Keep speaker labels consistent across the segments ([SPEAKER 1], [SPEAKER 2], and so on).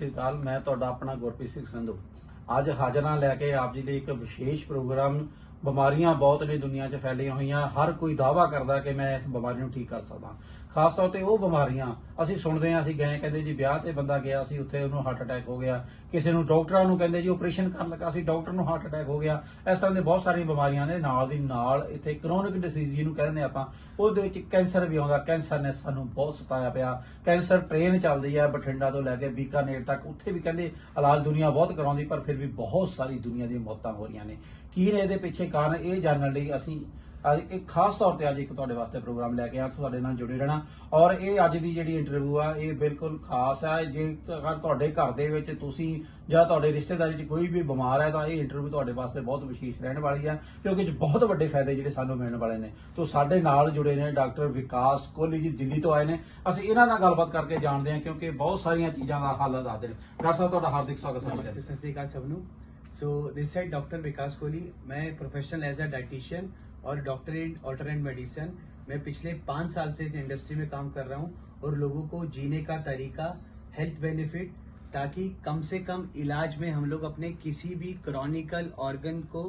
[SPEAKER 1] श्री अकाल। मैं ਤੁਹਾਡਾ ਆਪਣਾ ਗੁਰਪ੍ਰੀਤ ਸਿੰਘ ਸੰਧੂ ਅੱਜ ਹਾਜ਼ਰ ਹਾਂ ਲੈ ਕੇ ਆਪ ਜੀ ਲਈ ਇੱਕ ਵਿਸ਼ੇਸ਼ ਪ੍ਰੋਗਰਾਮ। ਬਿਮਾਰੀਆਂ ਬਹੁਤ ਨੇ ਦੁਨੀਆ 'ਚ ਫੈਲੀਆਂ ਹੋਈਆਂ, ਹਰ ਕੋਈ ਦਾਅਵਾ ਕਰਦਾ ਕਿ ਮੈਂ ਇਸ ਬਿਮਾਰੀ ਨੂੰ ਠੀਕ ਕਰ ਸਕਦਾ। ਖਾਸ ਤੌਰ ਤੇ ਉਹ ਬਿਮਾਰੀਆਂ ਅਸੀਂ ਸੁਣਦੇ ਹਾਂ, ਅਸੀਂ ਗਏ ਕਹਿੰਦੇ ਜੀ ਵਿਆਹ ਤੇ ਬੰਦਾ ਗਿਆ ਸੀ, ਉੱਥੇ ਉਹਨੂੰ ਹਾਰਟ ਅਟੈਕ ਹੋ ਗਿਆ। ਕਿਸੇ ਨੂੰ ਡਾਕਟਰਾਂ ਨੂੰ ਕਹਿੰਦੇ ਜੀ ਆਪਰੇਸ਼ਨ ਕਰਨ ਲੱਗਾ ਸੀ, ਡਾਕਟਰ ਨੂੰ ਹਾਰਟ ਅਟੈਕ ਹੋ ਗਿਆ। ਇਸ ਤਰ੍ਹਾਂ ਦੇ ਬਹੁਤ ਸਾਰੀਆਂ ਬਿਮਾਰੀਆਂ ਨੇ। ਨਾਲ ਦੀ ਨਾਲ ਇੱਥੇ ਕ੍ਰੋਨਿਕ ਡਿਸੀਜ਼ ਜਿਹਨੂੰ ਕਹਿੰਦੇ ਆਪਾਂ, ਉਹਦੇ ਵਿੱਚ ਕੈਂਸਰ ਵੀ ਆਉਂਦਾ। ਕੈਂਸਰ ਨੇ ਸਾਨੂੰ ਬਹੁਤ ਸਤਾਇਆ ਪਿਆ। ਕੈਂਸਰ ਟ੍ਰੇਨ ਚੱਲਦੀ ਹੈ ਬਠਿੰਡਾ ਤੋਂ ਲੈ ਕੇ ਬੀਕਾਨੇਰ ਤੱਕ, ਉੱਥੇ ਵੀ ਕਹਿੰਦੇ ਇਲਾਜ ਦੁਨੀਆ ਬਹੁਤ ਕਰਾਉਂਦੀ, ਪਰ ਫਿਰ ਵੀ ਬਹੁਤ ਸਾਰੀ ਦੁਨੀਆ ਦੀਆਂ ਮੌਤਾਂ ਹੋ ਰਹੀਆਂ ਨੇ। ਕੀ ਨੇ ਇਹਦੇ ਪਿੱਛੇ ਕਾਰਨ, ਇਹ ਜਾਣਨ ਲਈ ਅਸੀਂ ਅੱਜ ਇੱਕ ਖਾਸ ਤੌਰ ਤੇ ਅੱਜ ਇੱਕ ਤੁਹਾਡੇ ਵਾਸਤੇ ਪ੍ਰੋਗਰਾਮ ਲੈ ਕੇ ਆਇਆ। ਤੁਹਾਡੇ ਨਾਲ ਜੁੜੇ ਰਹਿਣਾ। ਔਰ ਇਹ ਅੱਜ ਦੀ ਜਿਹੜੀ ਇੰਟਰਵਿਊ ਆ ਇਹ ਬਿਲਕੁਲ ਖਾਸ ਹੈ। ਜੇਕਰ ਤੁਹਾਡੇ ਘਰ ਦੇ ਵਿੱਚ ਤੁਸੀਂ ਜਾਂ ਤੁਹਾਡੇ ਰਿਸ਼ਤੇਦਾਰੀ 'ਚ ਕੋਈ ਵੀ ਬਿਮਾਰ ਹੈ ਤਾਂ ਇਹ ਇੰਟਰਵਿਊ ਤੁਹਾਡੇ ਵਾਸਤੇ ਬਹੁਤ ਵਿਸ਼ੇਸ਼ ਰਹਿਣ ਵਾਲੀ ਹੈ, ਕਿਉਂਕਿ ਬਹੁਤ ਵੱਡੇ ਫਾਇਦੇ ਜਿਹੜੇ ਸਾਨੂੰ ਮਿਲਣ ਵਾਲੇ ਨੇ। ਤੋਂ ਸਾਡੇ ਨਾਲ ਜੁੜੇ ਨੇ ਡਾਕਟਰ ਵਿਕਾਸ ਕੋਹਲੀ ਜੀ, ਦਿੱਲੀ ਤੋਂ ਆਏ ਨੇ। ਅਸੀਂ ਇਹਨਾਂ ਨਾਲ ਗੱਲਬਾਤ ਕਰਕੇ ਜਾਣਦੇ ਹਾਂ, ਕਿਉਂਕਿ ਬਹੁਤ ਸਾਰੀਆਂ ਚੀਜ਼ਾਂ ਦਾ ਹੱਲ ਦੱਸਦੇ ਨੇ। ਡਾਕਟਰ ਸਾਹਿਬ ਤੁਹਾਡਾ ਹਾਰਦਿਕ ਸਵਾਗਤ ਹੈ।
[SPEAKER 2] नमस्ते, सत श्री अकाल सबनू। सो दिस साइड डॉक्टर विकास कोहली। मैं प्रोफेशनल एज अ डाइटिशियन और डॉक्टर इन ऑल्टरनेट मेडिसिन। मैं पिछले 5 साल से इस इंडस्ट्री में काम कर रहा हूँ और लोगों को जीने का तरीका, हेल्थ बेनिफिट, ताकि कम से कम इलाज में हम लोग अपने किसी भी क्रॉनिकल ऑर्गन को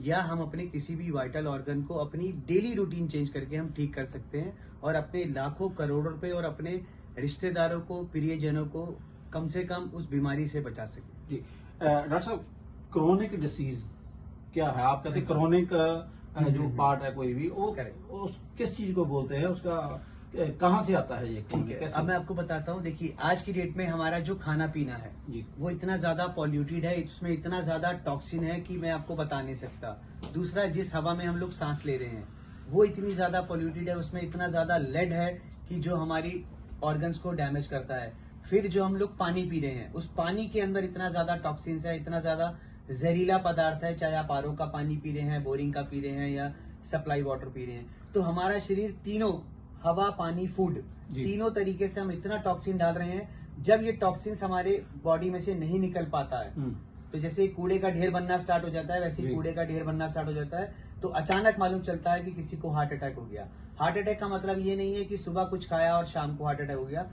[SPEAKER 2] या हम अपने किसी भी वाइटल ऑर्गन को अपनी डेली रूटीन चेंज करके हम ठीक कर सकते हैं और अपने लाखों करोड़ों रुपए और अपने रिश्तेदारों को, प्रियजनों को कम से कम उस बीमारी से बचा सकें।
[SPEAKER 1] जी डॉक्टर साहब, क्रोनिक डिसीज क्या है? आप कहते हैं क्रोनिक जो पार्ट है कोई भी, वो उस किस चीज को बोलते हैं, उसका कहाँ से आता है ये?
[SPEAKER 2] ठीक है, अब मैं आपको बताता हूँ। देखिए, आज की डेट में हमारा जो खाना पीना है
[SPEAKER 1] जी,
[SPEAKER 2] वो इतना ज्यादा पॉल्यूटेड है, इसमें इतना ज्यादा टॉक्सिन है कि मैं आपको बता नहीं सकता। दूसरा, जिस हवा में हम लोग सांस ले रहे हैं वो इतनी ज्यादा पॉल्यूटेड है, उसमें इतना ज्यादा लेड है कि जो हमारी ऑर्गन्स को डैमेज करता है। फिर जो हम लोग पानी पी रहे हैं, उस पानी के अंदर इतना ज्यादा टॉक्सिन्स है, इतना ज्यादा जहरीला पदार्थ है, चाहे आप आरओ का पानी पी रहे हैं, बोरिंग का पी रहे हैं या सप्लाई वाटर पी रहे हैं। तो हमारा शरीर तीनों, हवा, पानी, फूड, तीनों तरीके से हम इतना टॉक्सिन डाल रहे हैं। जब ये टॉक्सिन्स हमारे बॉडी में से नहीं निकल पाता है, तो जैसे कूड़े का ढेर बनना स्टार्ट हो जाता है, वैसे ही कूड़े का ढेर बनना स्टार्ट हो जाता है। तो अचानक मालूम चलता है कि किसी को हार्ट अटैक हो गया। हार्ट अटैक का मतलब ये नहीं है कि सुबह कुछ खाया और शाम को हार्ट अटैक हो गया।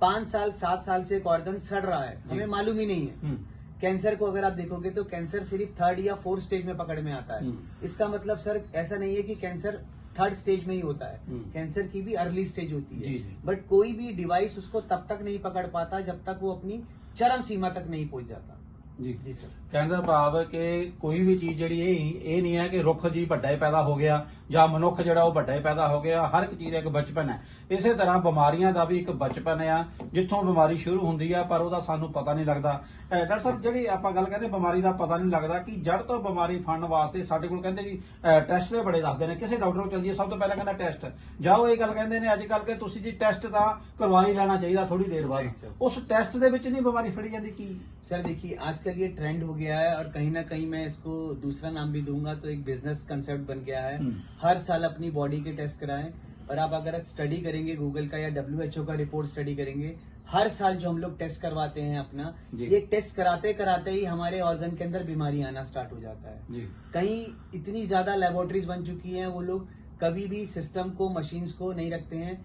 [SPEAKER 2] 5 साल 7 साल से एक ऑर्गन सड़ रहा है, हमें मालूम ही नहीं है। कैंसर को अगर आप देखोगे तो कैंसर सिर्फ 3rd या 4th स्टेज में पकड़ में आता है। इसका मतलब सर ऐसा नहीं है कि कैंसर 3rd स्टेज में ही होता है, कैंसर की भी अर्ली स्टेज होती है। बट कोई भी डिवाइस उसको तब तक नहीं पकड़ पाता जब तक वो अपनी चरम सीमा तक नहीं पहुंच जाता।
[SPEAKER 1] जी
[SPEAKER 2] जी सर।
[SPEAKER 1] कहने का भाव है कि कोई भी चीज जी ये नहीं है कि रुख जी ਵੱਡਾ पैदा हो गया ਜਾਂ ਮਨੁੱਖ ਜਿਹੜਾ ਉਹ ਵੱਡਾ ਪੈਦਾ ਹੋ ਗਿਆ। ਹਰ ਇੱਕ ਚੀਜ਼ ਦਾ ਇੱਕ ਬਚਪਨ ਹੈ। ਇਸੇ ਤਰ੍ਹਾਂ ਬਿਮਾਰੀਆਂ ਦਾ ਵੀ ਇੱਕ ਬਚਪਨ ਆ ਜਿੱਥੋਂ ਬਿਮਾਰੀ ਸ਼ੁਰੂ ਹੁੰਦੀ ਆ, ਪਰ ਉਹਦਾ ਸਾਨੂੰ ਪਤਾ ਨਹੀਂ ਲੱਗਦਾ। ਡਾਕਟਰ ਸਾਹਿਬ, ਜਿਹੜੀ ਆਪਾਂ ਗੱਲ ਕਹਿੰਦੇ ਬਿਮਾਰੀ ਦਾ ਪਤਾ ਨਹੀਂ ਲੱਗਦਾ, ਕਿ ਜੜ ਤੋਂ ਬਿਮਾਰੀ ਫੜਨ ਵਾਸਤੇ ਸਾਡੇ ਕੋਲ ਕਹਿੰਦੇ ਜੀ ਟੈਸਟ ਦੇ ਬੜੇ ਦੱਸਦੇ ਨੇ। ਕਿਸੇ ਡਾਕਟਰ ਕੋਲ ਚੱਲ ਜਾਈਏ, ਸਭ ਤੋਂ ਪਹਿਲਾਂ ਕਹਿੰਦਾ ਟੈਸਟ। ਜਾਓ, ਇਹ ਗੱਲ ਕਹਿੰਦੇ ਨੇ ਅੱਜ ਕੱਲ੍ਹ ਕਿ ਤੁਸੀਂ ਜੀ ਟੈਸਟ ਤਾਂ ਕਰਵਾ ਹੀ ਲੈਣਾ ਚਾਹੀਦਾ ਥੋੜੀ ਦੇਰ ਬਾਅਦ। ਉਸ ਟੈਸਟ ਦੇ ਵਿੱਚ ਨਹੀਂ ਬਿਮਾਰੀ ਫੜੀ ਜਾਂਦੀ ਕੀ?
[SPEAKER 2] सर देखिए, आजकल ये ट्रेंड हो गया है और कहीं ना कहीं मैं इसको दूसरा नाम भी दूंगा तो एक बिजनेस कंसेप्ट बन गया है। हर साल अपनी बॉडी के टेस्ट कराएं, और आप अगर स्टडी करेंगे गूगल का या WHO का रिपोर्ट स्टडी करेंगे, हर साल जो हम लोग टेस्ट करवाते हैं अपना, ये टेस्ट कराते कराते ही हमारे ऑर्गन के अंदर बीमारी आना स्टार्ट हो जाता है। कहीं इतनी ज्यादा लेबोरेटरीज बन चुकी हैं, वो लोग कभी भी सिस्टम को, मशीन्स को नहीं रखते हैं।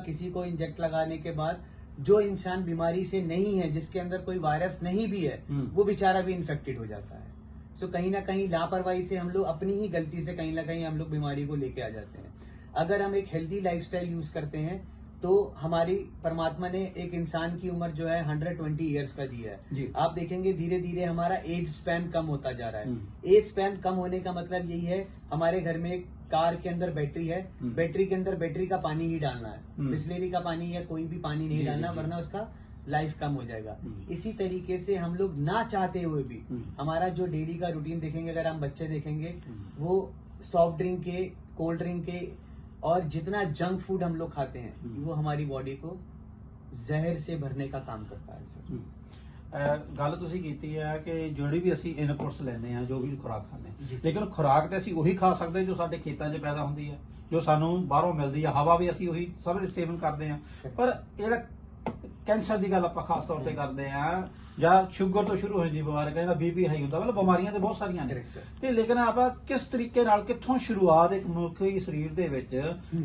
[SPEAKER 2] किसी को इंजेक्ट लगाने के बाद जो इंसान बीमारी से नहीं है, जिसके अंदर कोई वायरस नहीं भी है, वो बेचारा भी इन्फेक्टेड हो जाता है। सो कहीं ना कहीं लापरवाही से हम लोग अपनी ही गलती से कहीं ना कहीं हम लोग बीमारी को लेके आ जाते हैं। अगर हम एक हेल्दी लाइफस्टाइल यूज करते हैं तो हमारी परमात्मा ने एक इंसान की उम्र जो है 120 ईयर्स का दी है। आप देखेंगे धीरे धीरे हमारा एज स्पैन कम होता जा रहा है। एज स्पैन कम होने का मतलब यही है, हमारे घर में एक कार के अंदर बैटरी है, बैटरी के अंदर बैटरी का पानी ही डालना है, बिस्लेरी का पानी या कोई भी पानी नहीं डालना, वरना उसका लाइफ कम हो जाएगा। इसी तरीके से हम लोग ना चाहते हुए भी हमारा जो डेली का रूटीन देखेंगे, अगर हम बच्चे देखेंगे, वो सॉफ्ट ड्रिंक के, कोल्ड ड्रिंक के और जितना जंक फूड हम लोग खाते हैं, वो हमारी बॉडी को जहर से भरने का काम करता है सर।
[SPEAKER 1] ਗੱਲ ਤੁਸੀਂ ਕੀਤੀ ਹੈ ਕਿ ਜਿਹੜੀ ਵੀ ਅਸੀਂ ਇਨਪੁਟਸ ਲੈਂਦੇ ਆ, ਜੋ ਵੀ ਖੁਰਾਕ ਖਾਂਦੇ ਆ, ਲੇਕਿਨ ਖੁਰਾਕ ਤੇ ਅਸੀਂ ਉਹੀ ਖਾ ਸਕਦੇ ਜੋ ਸਾਡੇ ਖੇਤਾਂ 'ਚ ਪੈਦਾ ਹੁੰਦੀ ਹੈ, ਜੋ ਸਾਨੂੰ ਬਾਹਰੋਂ ਮਿਲਦੀ ਹੈ। ਹਵਾ ਵੀ ਅਸੀਂ ਉਹੀ ਸਭ ਸੇਵਨ ਕਰਦੇ ਆ। ਪਰ ਜਿਹੜਾ ਕੈਂਸਰ ਦੀ ਗੱਲ ਆਪਾਂ ਖਾਸ ਤੌਰ ਤੇ ਕਰਦੇ ਆ ਜਾਂ ਸ਼ੂਗਰ ਤੋਂ ਸ਼ੁਰੂ ਹੋ ਜਾਂਦੀ ਬਿਮਾਰੀ, ਕਹਿੰਦਾ ਬੀਪੀ ਹਾਈ ਹੁੰਦਾ, ਮਤਲਬ ਬਿਮਾਰੀਆਂ ਤੇ ਬਹੁਤ ਸਾਰੀਆਂ ਨੇ ਤੇ ਲੇਕਿਨ ਆਪਾਂ ਕਿਸ ਤਰੀਕੇ ਨਾਲ ਕਿੱਥੋਂ ਸ਼ੁਰੂਆਤ ਇੱਕ ਮਨੁੱਖੀ ਸਰੀਰ ਦੇ ਵਿੱਚ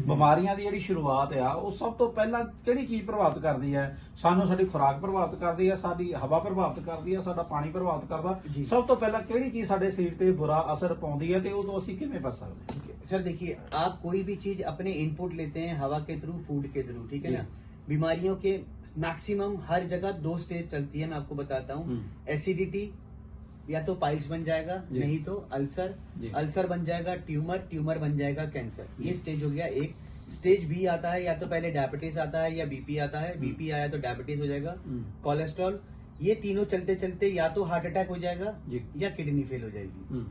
[SPEAKER 1] ਬਿਮਾਰੀਆਂ ਦੀ ਜਿਹੜੀ ਸ਼ੁਰੂਆਤ ਆ ਉਹ ਸਭ ਤੋਂ ਪਹਿਲਾਂ ਕਿਹੜੀ ਚੀਜ਼ ਪ੍ਰਭਾਵਿਤ ਕਰਦੀ ਹੈ? ਸਾਨੂੰ ਸਾਡੀ ਖੁਰਾਕ ਪ੍ਰਭਾਵਿਤ ਕਰਦੀ ਹੈ, ਸਾਡੀ ਹਵਾ ਪ੍ਰਭਾਵਿਤ ਕਰਦੀ ਹੈ, ਸਾਡਾ ਪਾਣੀ ਪ੍ਰਭਾਵਿਤ ਕਰਦਾ, ਸਭ ਤੋਂ ਪਹਿਲਾਂ ਕਿਹੜੀ ਚੀਜ਼ ਸਾਡੇ ਸਰੀਰ ਤੇ बुरा असर पाती है तो उदों असीं किवें बच सकते हैं?
[SPEAKER 2] सर देखिए, आप कोई भी चीज अपने इनपुट लेते हैं हवा के थ्रू, फूड के थ्रू, ठीक है ना। बीमारियों के मैक्सिमम हर जगह 2 स्टेज चलती है, मैं आपको बताता हूँ। एसिडिटी, या तो पाइल्स बन जाएगा, नहीं तो अल्सर, अल्सर बन जाएगा ट्यूमर, ट्यूमर बन जाएगा कैंसर। ये स्टेज हो गया एक। स्टेज बी आता है, या तो पहले डायबिटीज आता है या बीपी आता है। बीपी आया तो डायबिटीज हो जाएगा, कोलेस्ट्रॉल। ये तीनों चलते चलते या तो हार्ट अटैक हो जाएगा या किडनी फेल हो जाएगी,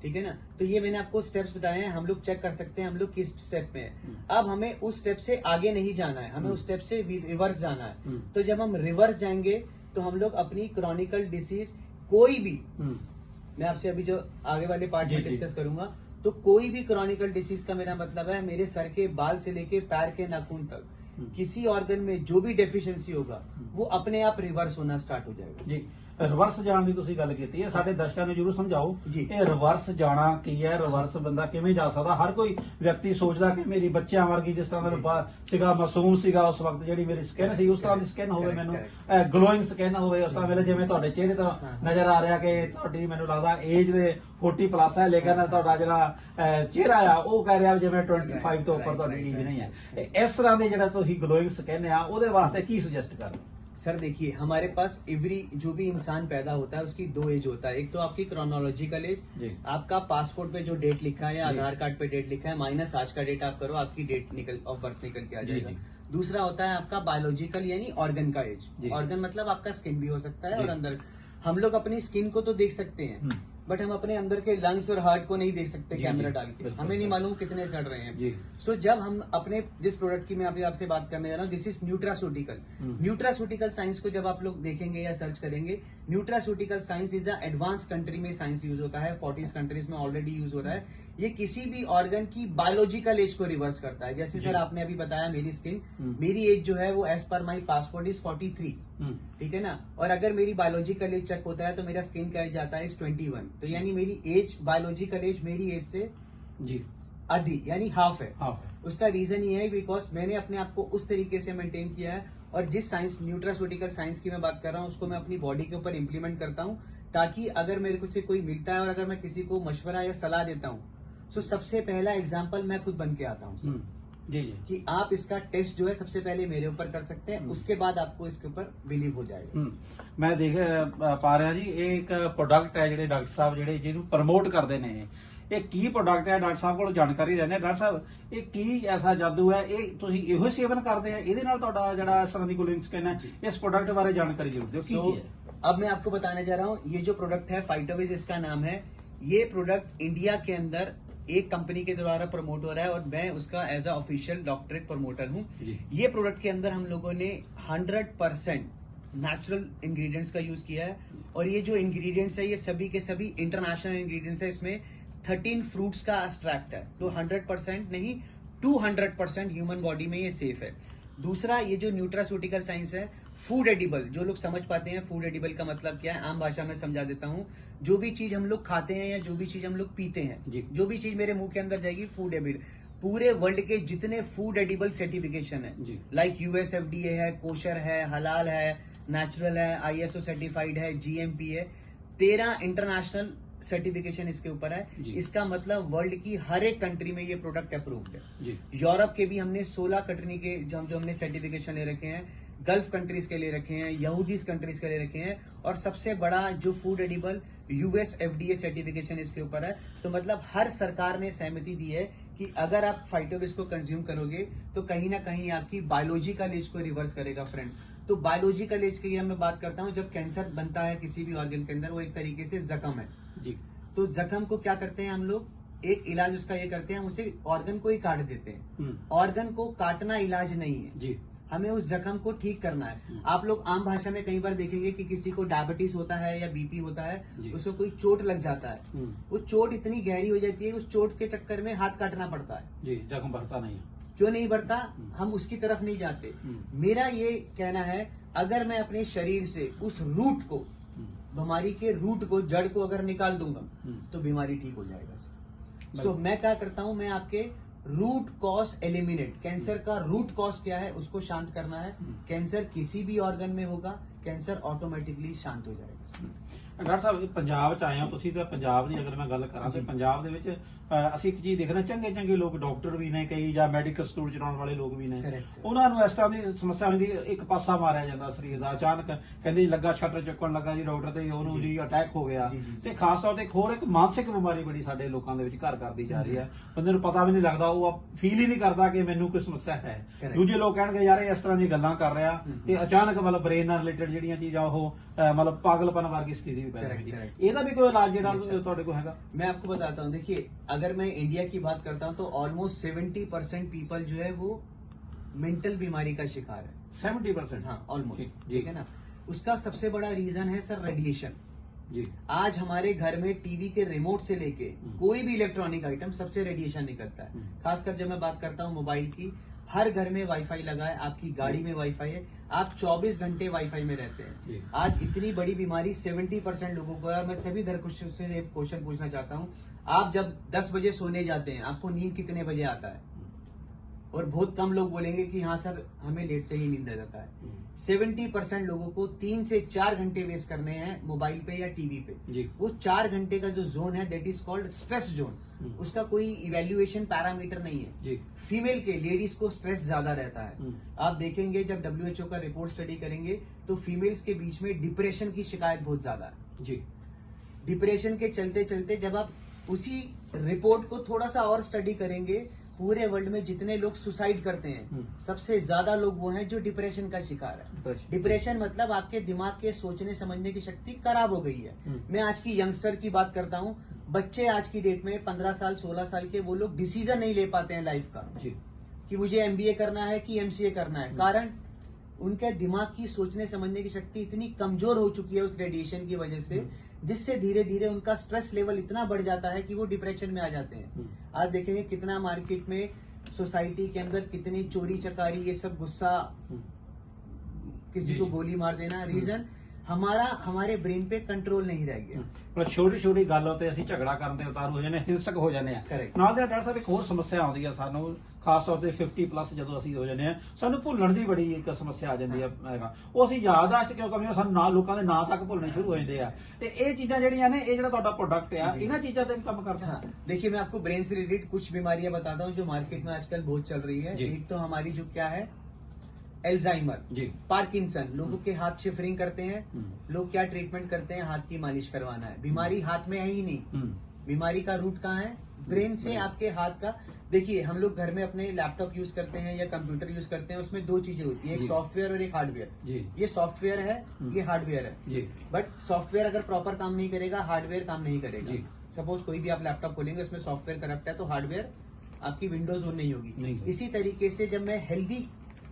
[SPEAKER 2] ठीक है ना। तो ये मैंने आपको स्टेप्स बताए हैं, हम लोग चेक कर सकते हैं हम लोग किस स्टेप में है। अब हमें उस स्टेप से आगे नहीं जाना है, हमें उस स्टेप से रिवर्स जाना है। तो जब हम रिवर्स जाएंगे तो हम लोग अपनी क्रॉनिकल डिसीज कोई भी, मैं आपसे अभी जो आगे वाले पार्ट में डिस्कस करूंगा, तो कोई भी क्रॉनिकल डिसीज का मेरा मतलब है मेरे सर के बाल से लेके पैर के नाखून तक किसी ऑर्गन में जो भी डेफिशिएंसी होगा वो अपने आप रिवर्स होना स्टार्ट हो जाएगा।
[SPEAKER 1] जी, रिवर्स जाण ਦੀ ਤੁਸੀਂ ਗੱਲ ਕੀਤੀ ਹੈ, ਸਾਡੇ ਦਰਸ਼ਕਾਂ ਨੂੰ ਜਰੂਰ ਸਮਝਾਓ ਇਹ ਰਿਵਰਸ ਜਾਣਾ ਕੀ ਹੈ, ਰਿਵਰਸ ਬੰਦਾ ਕਿਵੇਂ ਜਾ ਸਕਦਾ? ਹਰ ਕੋਈ ਵਿਅਕਤੀ ਸੋਚਦਾ ਕਿ ਮੇਰੀ ਬੱਚਿਆਂ ਵਰਗੀ ਜਿਸ ਤਰ੍ਹਾਂ ਦਾ ਸੀਗਾ, ਮਾਸੂਮ ਸੀਗਾ ਉਸ ਵਕਤ, ਜਿਹੜੀ ਮੇਰੀ ਸਕਿਨ ਸੀ ਉਸ ਤਰ੍ਹਾਂ ਦੀ ਸਕਿਨ ਹੋਵੇ, ਮੈਨੂੰ ਗਲੋਇੰਗ ਸਕਿਨ ਹੋਵੇ ਉਸ ਤਰ੍ਹਾਂ ਵੇਲੇ ਜਿਵੇਂ ਤੁਹਾਡੇ ਚਿਹਰੇ ਤੋਂ ਨਜ਼ਰ ਆ ਰਿਹਾ ਕਿ ਤੁਹਾਡੀ ਮੈਨੂੰ ਲੱਗਦਾ ਏਜ ਦੇ 40 ਪਲੱਸ ਹੈ, ਲੇਕਿਨ ਤੁਹਾਡਾ ਜਿਹੜਾ ਚਿਹਰਾ ਆ ਉਹ ਕਹਿ ਰਿਹਾ ਜਿਵੇਂ 25 ਤੋਂ ਉੱਪਰ ਤੁਹਾਡੀ ਏਜ नहीं है। ਇਸ ਤਰ੍ਹਾਂ ਦੇ ਜਿਹੜਾ ਤੁਸੀਂ ਗਲੋਇੰਗ ਸਕਿਨ ਆ ਉਹਦੇ ਵਾਸਤੇ ਕੀ ਸੁਜੈਸਟ ਕਰਦੇ?
[SPEAKER 2] सर देखिए, हमारे पास एवरी जो भी इंसान पैदा होता है उसकी 2 एज होता है। एक तो आपकी क्रोनोलॉजिकल एज, आपका पासपोर्ट पे जो डेट लिखा है या आधार कार्ड पे डेट लिखा है माइनस आज का डेट आप करो, आपकी डेट ऑफ बर्थ निकल के आ जाएगा। दूसरा होता है आपका बायोलॉजिकल यानी ऑर्गन का एज। ऑर्गन मतलब आपका स्किन भी हो सकता है और अंदर हम लोग अपनी स्किन को तो देख सकते हैं बट हम अपने अंदर के लंग्स और हार्ट को नहीं देख सकते कैमरा डाल के, हमें नहीं मालूम कितने सड़ रहे हैं। सो जब हम अपने जिस प्रोडक्ट की मैं अभी आपसे बात करने जा रहा हूँ, this is nutraceutical. Nutraceutical science को जब आप लोग देखेंगे या सर्च करेंगे, nutraceutical science is a advance country में साइंस यूज होता है, 40 कंट्रीज में ऑलरेडी यूज हो रहा है। ये किसी भी ऑर्गन की बायोलॉजिकल एज को रिवर्स करता है। जैसे सर आपने अभी बताया मेरी स्किन, मेरी एज जो है वो as per my passport is 43, ठीक है ना। और अगर मेरी बायोलॉजिकल एज चेक होता है तो मेरा स्किन का एज आता है 21, तो यानी मेरी एज, बायोलॉजिकल एज मेरी एज से आधी यानी हाफ है। उसका रीजन ये है बिकॉज मैंने अपने आप को उस तरीके से मेंटेन किया है, और जिस साइंस न्यूट्रास्यूटिकल साइंस की मैं बात कर रहा हूँ उसको मैं अपनी बॉडी के ऊपर इंप्लीमेंट करता हूँ, ताकि अगर मेरे को से कोई मिलता है और अगर मैं किसी को मशवरा या सलाह देता हूँ तो सबसे पहला एग्जाम्पल मैं खुद बन के आता हूँ कि आप इसका टेस्ट जो है सबसे पहले मेरे ऊपर कर सकते हैं, उसके बाद आपको इसके ऊपर बिलीव हो जाएगा।
[SPEAKER 1] मैं देख पा रहा जी, एक प्रोडक्ट है ਜਿਹੜੇ ਡਾਕਟਰ ਸਾਹਿਬ ਜਿਹੜੇ ਜਿਹਨੂੰ ਪ੍ਰਮੋਟ ਕਰਦੇ ਨੇ, ਇਹ ਕੀ ਪ੍ਰੋਡਕਟ ਹੈ? ਡਾਕਟਰ ਸਾਹਿਬ ਕੋਲ ਜਾਣਕਾਰੀ ਲੈਣੇ। ਡਾਕਟਰ ਸਾਹਿਬ ਇਹ ਕੀ ਐਸਾ ਜਾਦੂ ਹੈ, ਇਹ ਤੁਸੀਂ ਇਹੋ ਸੇਵਨ ਕਰਦੇ ਆ, ਇਹਦੇ ਨਾਲ ਤੁਹਾਡਾ ਜਿਹੜਾ ਇਸ ਤਰ੍ਹਾਂ ਦੀ ਗਲੋਇੰਗ ਸਕਿਨ ਹੈ, ਇਸ प्रोडक्ट ਬਾਰੇ ਜਾਣਕਾਰੀ ਜ਼ਰੂਰ ਦਿਓ ਕੀ है?
[SPEAKER 2] अब मैं आपको बताने जा रहा हूँ, ये जो प्रोडक्ट है फाइटोविज इसका नाम है। ये प्रोडक्ट इंडिया के अंदर एक कंपनी के द्वारा प्रमोट हो रहा है और मैं उसका as a official doctorate promoter हूँ। ये प्रोडक्ट के अंदर हम लोगों ने 100% नेचुरल इंग्रेडिएंट्स का यूज किया है, और ये जो इंग्रेडिएंट्स है ये सभी के सभी इंटरनेशनल इंग्रेडिएंट्स है। इसमें 13 फ्रूट्स का एक्सट्रैक्ट है, तो 100% नहीं 200% ह्यूमन बॉडी में ये सेफ है। दूसरा, ये जो न्यूट्रास्यूटिकल साइंस है, फूड एडिबल, जो लोग समझ पाते हैं फूड एडिबल का मतलब क्या है, आम भाषा में समझा देता हूँ। जो भी चीज हम लोग खाते हैं या जो भी चीज हम लोग पीते हैं, जो भी चीज मेरे मुंह के अंदर जाएगी, फूड एडिबल। पूरे वर्ल्ड के जितने फूड एडिबल सर्टिफिकेशन है, लाइक यूएसएफडीए है, कोशर है, हलाल है, नेचुरल है, आईएसओ सर्टिफाइड है, जीएमपी है, 13 इंटरनेशनल सर्टिफिकेशन इसके ऊपर है। इसका मतलब वर्ल्ड की हर एक कंट्री में ये प्रोडक्ट अप्रूव्ड है। यूरोप के भी हमने 16 कंट्री के जो हमने सर्टिफिकेशन ले रखे हैं, गल्फ कंट्रीज के ले रखे हैं, यहूदीज कंट्रीज के ले रखे हैं, और सबसे बड़ा जो food edible US FDA certification इसके ऊपर है। तो मतलब हर सरकार ने सहमति दी है कि अगर आप फाइटोविज को कंज्यूम करोगे तो कहीं ना कहीं आपकी बायोलॉजिकल एज को रिवर्स करेगा फ्रेंड्स। तो बायोलॉजिकल एज की मैं बात करता हूं, जब कैंसर बनता है किसी भी ऑर्गन के अंदर, वो एक तरीके से जख्म है जी। तो जख्म को क्या करते हैं हम लोग, एक इलाज उसका ये करते हैं, हम उसे ऑर्गन को ही काट देते हैं। ऑर्गन को काटना इलाज नहीं है जी, हमें उस जख्म को ठीक करना है। आप लोग आम भाषा में कई बार देखेंगे कि किसी को डायबिटीज होता है या बीपी होता है, उसको कोई चोट लग जाता है, वो चोट इतनी गहरी हो जाती है, उस चोट के चक्कर में हाथ काटना पड़ता है
[SPEAKER 1] जी, जख्म भरता नहीं है।
[SPEAKER 2] क्यों नहीं बढ़ता, हम उसकी तरफ नहीं जाते। मेरा ये कहना है, अगर मैं अपने शरीर से उस रूट को, बीमारी के रूट को, जड़ को अगर निकाल दूंगा तो बीमारी ठीक हो जाएगा सर। सो मैं क्या करता हूं, मैं आपके रूट कॉज एलिमिनेट, कैंसर का रूट कॉज क्या है उसको शांत करना है। कैंसर किसी भी ऑर्गन में होगा, कैंसर ऑटोमेटिकली शांत हो जाएगा।
[SPEAKER 1] ਡਾਕਟਰ ਸਾਹਿਬ ਪੰਜਾਬ ਚ ਆਏ ਹੋ ਤੁਸੀਂ ਤਾਂ ਪੰਜਾਬ ਦੀ ਅਗਰ ਮੈਂ ਗੱਲ ਕਰਾਂ ਤੇ ਪੰਜਾਬ ਦੇ ਵਿੱਚ ਅਸੀਂ ਇੱਕ ਚੀਜ਼ ਦੇਖਦੇ ਚੰਗੇ ਚੰਗੇ ਲੋਕ ਡਾਕਟਰ ਵੀ ਨੇ ਕਈ ਜਾਂ ਮੈਡੀਕਲ ਸਟੋਰ ਚਲਾਉਣ ਵਾਲੇ ਲੋਕ ਵੀ ਨੇ ਉਹਨਾਂ ਨੂੰ ਇਸ ਤਰ੍ਹਾਂ ਦੀ ਸਮੱਸਿਆ ਹੁੰਦੀ ਇੱਕ ਪਾਸਾ ਮਾਰਿਆ ਜਾਂਦਾ ਸਰੀਰ ਦਾ ਅਚਾਨਕ ਕਹਿੰਦੇ ਜੀ ਲੱਗਾ ਸ਼ਟਰ ਚੁੱਕਣ ਲੱਗਾ ਜੀ ਡਾਕਟਰ ਤੇ ਉਹਨੂੰ ਜੀ ਅਟੈਕ ਹੋ ਗਿਆ ਤੇ ਖਾਸ ਤੌਰ ਤੇ ਇੱਕ ਹੋਰ ਇੱਕ ਮਾਨਸਿਕ ਬਿਮਾਰੀ ਬੜੀ ਸਾਡੇ ਲੋਕਾਂ ਦੇ ਵਿੱਚ ਘਰ ਕਰਦੀ ਜਾ ਰਹੀ ਹੈ ਬੰਦੇ ਨੂੰ ਪਤਾ ਵੀ ਨਹੀਂ ਲੱਗਦਾ ਉਹ ਫੀਲ ਹੀ ਨਹੀਂ ਕਰਦਾ ਕਿ ਮੈਨੂੰ ਕੋਈ ਸਮੱਸਿਆ ਹੈ ਦੂਜੇ ਲੋਕ ਕਹਿਣਗੇ ਯਾਰ ਇਹ ਇਸ ਤਰ੍ਹਾਂ ਦੀ ਗੱਲਾਂ ਕਰ ਰਿਹਾ ਤੇ ਅਚਾਨਕ ਮਤਲਬ ਬ੍ਰੇਨ ਨਾਲ ਰਿਲੇਟਡ ਜਿਹੜੀਆਂ ਚੀਜ਼ਾਂ ਉਹ मतलब पागलपन वर्गी स्थिति भी पैदा होती है ਇਹਦਾ भी कोई इलाज ਜਿਹੜਾ ਤੁਹਾਡੇ ਕੋਲ ਹੈਗਾ
[SPEAKER 2] मैं आपको बताता हूँ। देखिए अगर मैं इंडिया की बात करता हूँ तो ऑलमोस्ट 70% पीपल जो है वो मेंटल बीमारी का शिकार है।
[SPEAKER 1] 70%?
[SPEAKER 2] हाँ ऑलमोस्ट, ठीक है ना। उसका सबसे बड़ा रीजन है सर रेडिएशन जी। आज हमारे घर में टीवी के रिमोट से लेके कोई भी इलेक्ट्रॉनिक आइटम सबसे रेडिएशन निकलता है। खासकर जब मैं बात करता हूँ मोबाइल की, हर घर में वाईफाई लगा है, आपकी गाड़ी में वाईफाई है, आप 24 घंटे वाईफाई में रहते हैं। आज इतनी बड़ी बीमारी 70% लोगों को है। मैं सभी दर्शकों से एक क्वेश्चन पूछना चाहता हूँ, आप जब 10 बजे सोने जाते हैं आपको नींद कितने बजे आता है? और बहुत कम लोग बोलेंगे कि हाँ सर हमें लेटते ही नींद आ जाता है। 70% लोगों को 3 से 4 घंटे वेस्ट करने हैं मोबाइल पे या टीवी पे। वो 4 घंटे का जो जोन है that is called stress zone. उसका कोई इवेल्युएशन पैरामीटर नहीं है। फीमेल के, लेडीज को स्ट्रेस ज्यादा रहता है। आप देखेंगे जब WHO का रिपोर्ट स्टडी करेंगे तो फीमेल्स के बीच में डिप्रेशन की शिकायत बहुत ज्यादा है जी। डिप्रेशन के चलते चलते जब आप उसी रिपोर्ट को थोड़ा सा और स्टडी करेंगे, पूरे वर्ल्ड में जितने लोग सुसाइड करते हैं सबसे ज्यादा लोग वो हैं जो डिप्रेशन का शिकार है। डिप्रेशन मतलब आपके दिमाग के सोचने समझने की शक्ति खराब हो गई है। मैं आज की यंगस्टर की बात करता हूँ, बच्चे आज की डेट में 15 साल 16 साल के वो लोग डिसीजन नहीं ले पाते हैं लाइफ का कि मुझे MBA करना है कि MCA करना है। कारण उनके दिमाग की सोचने समझने की शक्ति इतनी कमजोर हो चुकी है उस रेडिएशन की वजह से, जिससे धीरे धीरे उनका स्ट्रेस लेवल इतना बढ़ जाता है कि वो डिप्रेशन में आ जाते हैं। आज देखेंगे कितना मार्केट में सोसाइटी के अंदर कितनी चोरी चकारी, ये सब गुस्सा, किसी को गोली मार देना। रीजन हमारे ब्रेन पे कंट्रोल नहीं रह गया।
[SPEAKER 1] ਪਰ ਛੋਟੀ ਛੋਟੀ ਗੱਲ ਉੱਤੇ ਅਸੀਂ ਝਗੜਾ ਕਰਨ ਤੇ ਉਤਾਰੂ ਹੋ ਜਾਂਦੇ, ਹਿੰਸਕ ਹੋ ਜਾਂਦੇ ਆ। ਨਾਲ ਦੇ ਡਾਕਟਰ ਸਾਹਿਬ ਇੱਕ ਹੋਰ ਸਮੱਸਿਆ ਆਉਂਦੀ ਆ ਸਾਨੂੰ, ਖਾਸ ਤੌਰ ਤੇ 50+ ਜਦੋਂ ਅਸੀਂ ਹੋ ਜਾਂਦੇ ਆ ਸਾਨੂੰ ਭੁੱਲਣ ਦੀ ਬੜੀ ਇੱਕ ਸਮੱਸਿਆ ਆ ਜਾਂਦੀ ਆ ਹੈਗਾ। ਉਹ ਅਸੀਂ ਯਾਦਦਾਸ਼ਤ ਕਿਉਂ ਕਮੀ, ਸਾਨੂੰ ਨਾਲ ਲੋਕਾਂ ਦੇ ਨਾਂ ਤੱਕ ਭੁੱਲਣੇ ਸ਼ੁਰੂ ਹੋ ਜਾਂਦੇ ਆ। ਤੇ ਇਹ ਚੀਜ਼ਾਂ ਜਿਹੜੀਆਂ ਨੇ, ਇਹ ਜਿਹੜਾ ਤੁਹਾਡਾ ਪ੍ਰੋਡक्ट ਆ, ਇਹਨਾਂ ਚੀਜ਼ਾਂ ਤੇ ਵੀ ਕੰਮ ਕਰਦਾ।
[SPEAKER 2] देखिए मैं आपको ब्रेन से रिलेटेड कुछ बीमारियां बताता हूँ जो मार्केट में आजकल बहुत चल रही है। एक तो हमारी जो क्या है, एल्जाइमर जी, पार्किंसन। लोगों के हाथ शिफरिंग करते हैं, लोग क्या ट्रीटमेंट करते हैं, हाथ की मालिश करवाना है। बीमारी हाथ में है ही नहीं, बीमारी का रूट कहाँ है, ब्रेन से आपके हाथ का। देखिए हम लोग घर में अपने लैपटॉप यूज करते हैं या कंप्यूटर यूज करते हैं, उसमें 2 चीजें होती है, एक सॉफ्टवेयर और एक हार्डवेयर। ये सॉफ्टवेयर है, ये हार्डवेयर है। बट सॉफ्टवेयर अगर प्रॉपर काम नहीं करेगा, हार्डवेयर काम नहीं करेगा। सपोज कोई भी आप लैपटॉप खोलेंगे उसमें सॉफ्टवेयर करप्ट है तो हार्डवेयर आपकी विंडोज ऑन नहीं होगी। इसी तरीके से जब मैं हेल्दी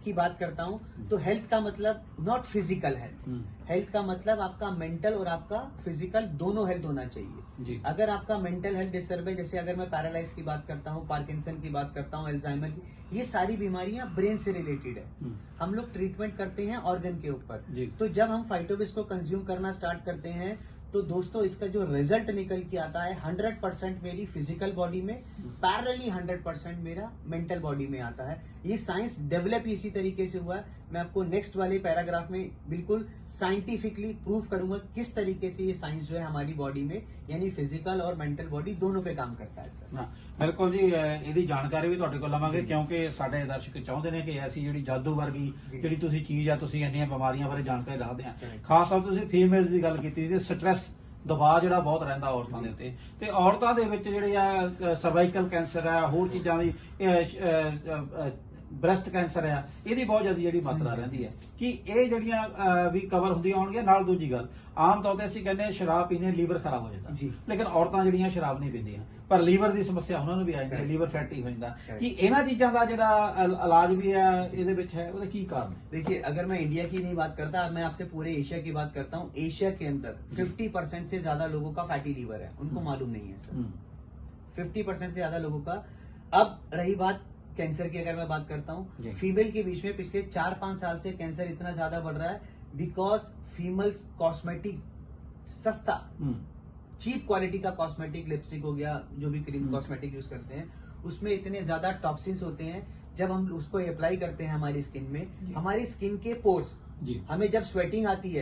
[SPEAKER 2] की बात करता हूं तो हेल्थ का मतलब नॉट फिजिकल हेल्थ, हेल्थ का मतलब आपका मेंटल और आपका फिजिकल दोनों हेल्थ होना चाहिए। अगर आपका मेंटल हेल्थ डिस्टर्ब है, जैसे अगर मैं पैरालाइज की बात करता हूँ, पार्किंसन की बात करता हूँ, अल्जाइमर की, ये सारी बीमारियां ब्रेन से रिलेटेड है। हम लोग ट्रीटमेंट करते हैं ऑर्गन के ऊपर। तो जब हम फाइटोविस को कंज्यूम करना स्टार्ट करते हैं तो दोस्तों इसका जो रिजल्ट निकल के आता है 100% मेरी फिजिकल बॉडी में, पैरेलली 100% मेरा मेंटल बॉडी में आता है। ये साइंस डेवलप ही इसी तरीके से हुआ है। मैं आपको नेक्स्ट वाले पैराग्राफ में बिल्कुल साइंटिफिकली प्रूव करूंगा किस तरीके से ये साइंस जो है हमारी बॉडी में, यानी फिजिकल और मेंटल बॉडी दोनों पे काम करता है सर।
[SPEAKER 1] बिल्कुल जी, ਇਹਦੀ ਜਾਣਕਾਰੀ ਵੀ ਤੁਹਾਡੇ ਕੋਲ ਲਵਾਂਗੇ ਕਿਉਂਕਿ ਸਾਡੇ ਦਰਸ਼ਕ ਚਾਹੁੰਦੇ ਨੇ ਕਿ ਐਸੀ ਜਿਹੜੀ ਜਾਦੂ ਵਰਗੀ ਜਿਹੜੀ ਤੁਸੀਂ ਚੀਜ਼ ਆ, ਤੁਸੀਂ ਇੰਨੀਆਂ ਬਿਮਾਰੀਆਂ ਬਾਰੇ ਜਾਣਕਾਰੀ ਰੱਖਦੇ ਆ। ਖਾਸ ਤੌਰ ਤੁਸੀਂ ਫੀਮੇਲ ਦੀ ਗੱਲ ਕੀਤੀ ਸੀ, ਸਟ੍ਰੈਸ ਦਬਾਅ ਜਿਹੜਾ ਬਹੁਤ ਰਹਿੰਦਾ ਔਰਤਾਂ ਦੇ ਉੱਤੇ, ਤੇ ਔਰਤਾਂ ਦੇ ਵਿੱਚ ਜਿਹੜੇ ਆ ਸਰਵਾਈਕਲ ਕੈਂਸਰ ਆ, ਹੋਰ ਚੀਜ਼ਾਂ ਦੀ ਬ੍ਰੈਸਟ ਕੈਂਸਰ ਆ, ਇਹਦੀ ਬਹੁਤ ਜ਼ਿਆਦਾ ਜਿਹੜੀ ਮਾਤਰਾ ਰਹਿੰਦੀ ਹੈ ਕਿ ਇਹ ਜਿਹੜੀਆਂ ਵੀ ਕਵਰ ਹੁੰਦੀਆਂ ਹੋਣਗੀਆਂ। ਨਾਲ ਦੂਜੀ ਗੱਲ, ਆਮ ਤੌਰ ਤੇ ਅਸੀਂ ਕਹਿੰਦੇ ਸ਼ਰਾਬ ਪੀਣੇ ਲੀਵਰ ਖਰਾਬ ਹੋ ਜਾਂਦਾ, ਲੇਕਿਨ ਔਰਤਾਂ ਜਿਹੜੀਆਂ ਸ਼ਰਾਬ ਨਹੀਂ ਪੀਂਦੀਆਂ ਪਰ ਲੀਵਰ ਦੀ ਸਮੱਸਿਆ ਉਹਨਾਂ ਨੂੰ ਵੀ ਆ ਜਾਂਦੀ ਹੈ, ਲੀਵਰ फैटी हो जाता कि ਇਹਨਾਂ ਚੀਜ਼ਾਂ ਦਾ ਜਿਹੜਾ ਇਲਾਜ ਵੀ ਹੈ ਇਹਦੇ ਵਿੱਚ ਹੈ, ਉਹਦਾ ਕੀ ਕਾਰਨ है?
[SPEAKER 2] देखिए अगर मैं इंडिया की नहीं बात करता, मैं आपसे पूरे एशिया की बात करता हूँ। एशिया के अंदर 50% से ज्यादा लोगों का फैटी लीवर है, उनको मालूम नहीं है सर। 50% से ज्यादा लोगों का। अब रही बात कैंसर की अगर मैं बात करता
[SPEAKER 1] जी।
[SPEAKER 2] हूँ, फीमेल के बीच में पिछले 4-5 साल से कैंसर इतना ज्यादा बढ़ रहा है बिकॉज फीमेल्स कॉस्मेटिक सस्ता चीप क्वालिटी का कॉस्मेटिक, लिपस्टिक हो गया, जो भी क्रीम कॉस्मेटिक यूज करते हैं, उसमें इतने ज्यादा टॉक्सिन्स होते हैं। जब हम उसको अप्लाई करते हैं हमारी स्किन में, हमारी स्किन के पोर्स,
[SPEAKER 1] जी
[SPEAKER 2] हमें जब स्वेटिंग आती है